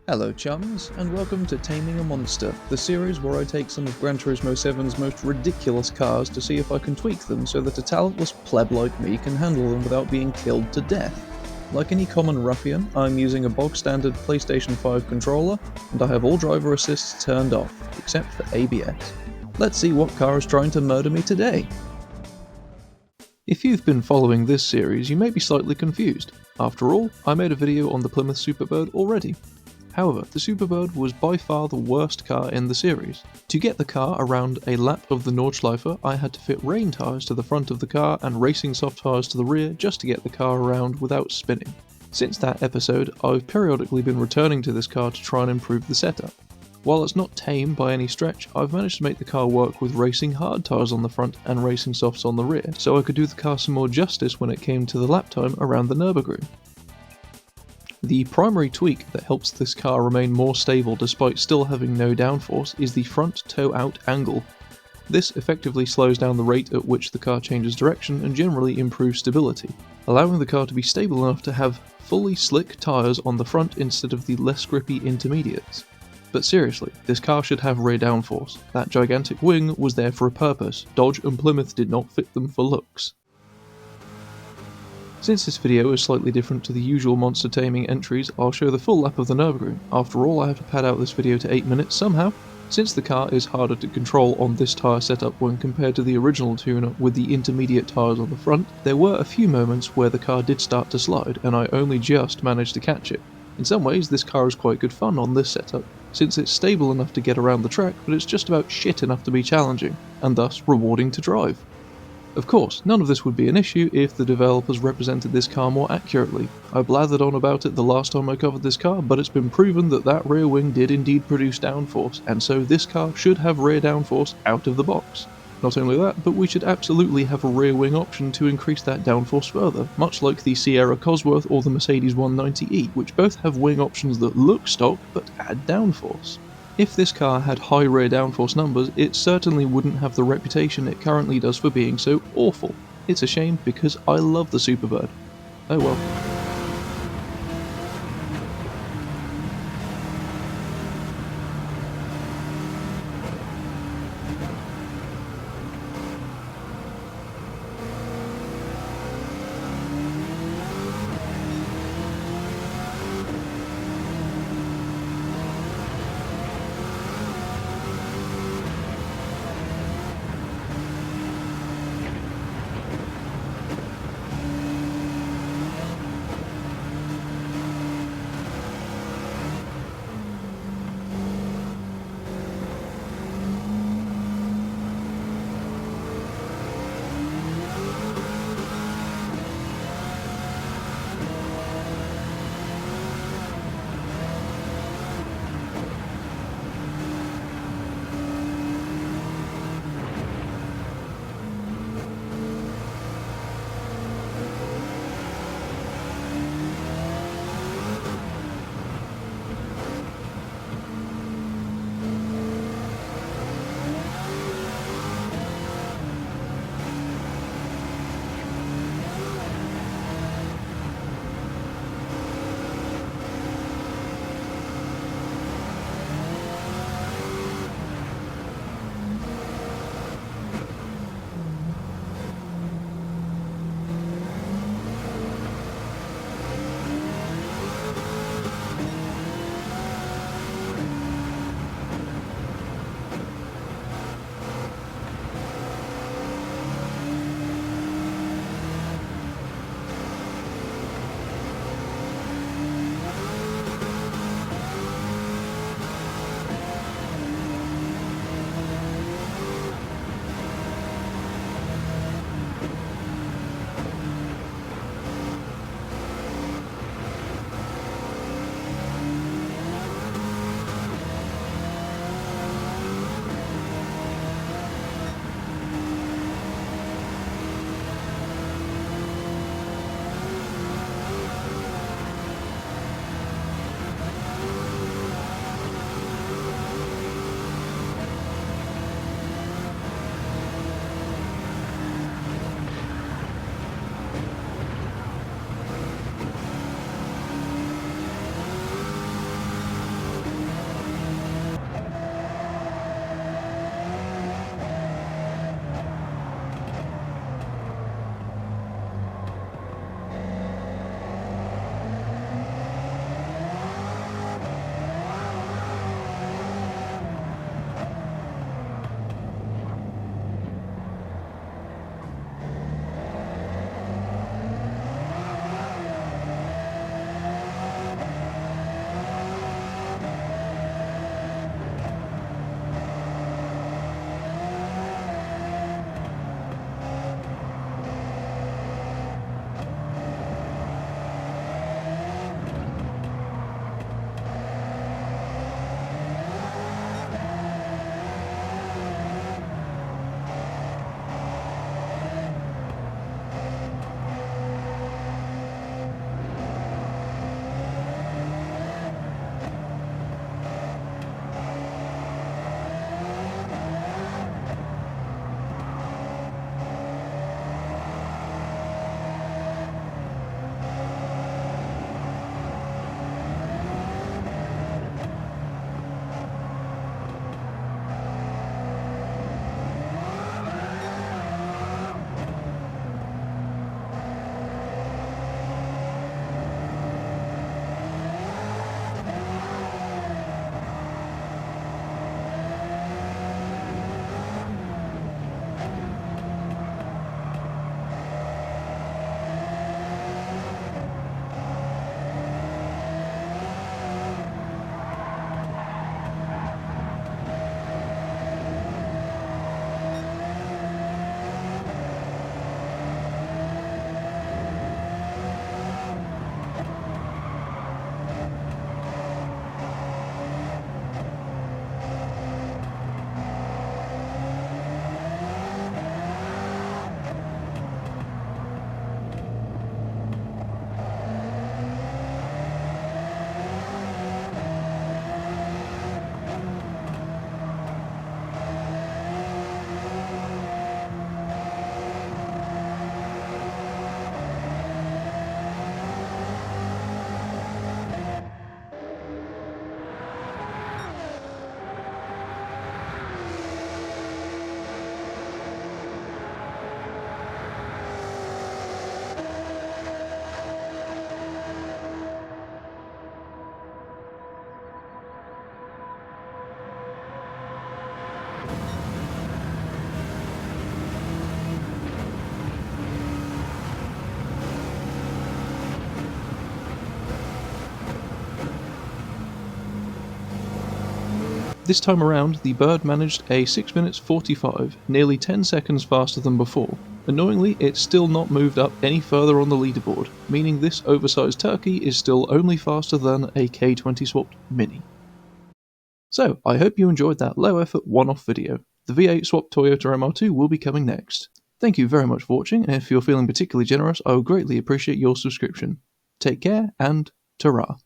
Hello chums, and welcome to Taming a Monster, the series where I take some of Gran Turismo 7's most ridiculous cars to see if I can tweak them so that a talentless pleb like me can handle them without being killed to death. Like any common ruffian, I'm using a bog standard PlayStation 5 controller, and I have all driver assists turned off, except for ABS. Let's see what car is trying to murder me today. If you've been following this series, you may be slightly confused. After all, I made a video on the Plymouth Superbird already. However, the Superbird was by far the worst car in the series. To get the car around a lap of the Nordschleife, I had to fit rain tyres to the front of the car and racing soft tyres to the rear just to get the car around without spinning. Since that episode, I've periodically been returning to this car to try and improve the setup. While it's not tame by any stretch, I've managed to make the car work with racing hard tyres on the front and racing softs on the rear, so I could do the car some more justice when it came to the lap time around the Nurburgring. The primary tweak that helps this car remain more stable despite still having no downforce is the front toe-out angle. This effectively slows down the rate at which the car changes direction and generally improves stability, allowing the car to be stable enough to have fully slick tyres on the front instead of the less grippy intermediates. But seriously, this car should have rear downforce. That gigantic wing was there for a purpose. Dodge and Plymouth did not fit them for looks. Since this video is slightly different to the usual monster taming entries, I'll show the full lap of the Nurburgring. After all, I have to pad out this video to 8 minutes somehow. Since the car is harder to control on this tyre setup when compared to the original tuner with the intermediate tyres on the front, there were a few moments where the car did start to slide, and I only just managed to catch it. In some ways, this car is quite good fun on this setup, since it's stable enough to get around the track, but it's just about shit enough to be challenging, and thus rewarding to drive. Of course, none of this would be an issue if the developers represented this car more accurately. I blathered on about it the last time I covered this car, but it's been proven that that rear wing did indeed produce downforce, and so this car should have rear downforce out of the box. Not only that, but we should absolutely have a rear wing option to increase that downforce further, much like the Sierra Cosworth or the Mercedes 190e, which both have wing options that look stock but add downforce. If this car had high rear downforce numbers, it certainly wouldn't have the reputation it currently does for being so awful. It's a shame because I love the Superbird. Oh well. This time around, the bird managed a 6 minutes 45, nearly 10 seconds faster than before. Annoyingly, it's still not moved up any further on the leaderboard, meaning this oversized turkey is still only faster than a K20 swapped Mini. So, I hope you enjoyed that low-effort one-off video. The V8 swapped Toyota MR2 will be coming next. Thank you very much for watching, and if you're feeling particularly generous, I would greatly appreciate your subscription. Take care, and ta-ra.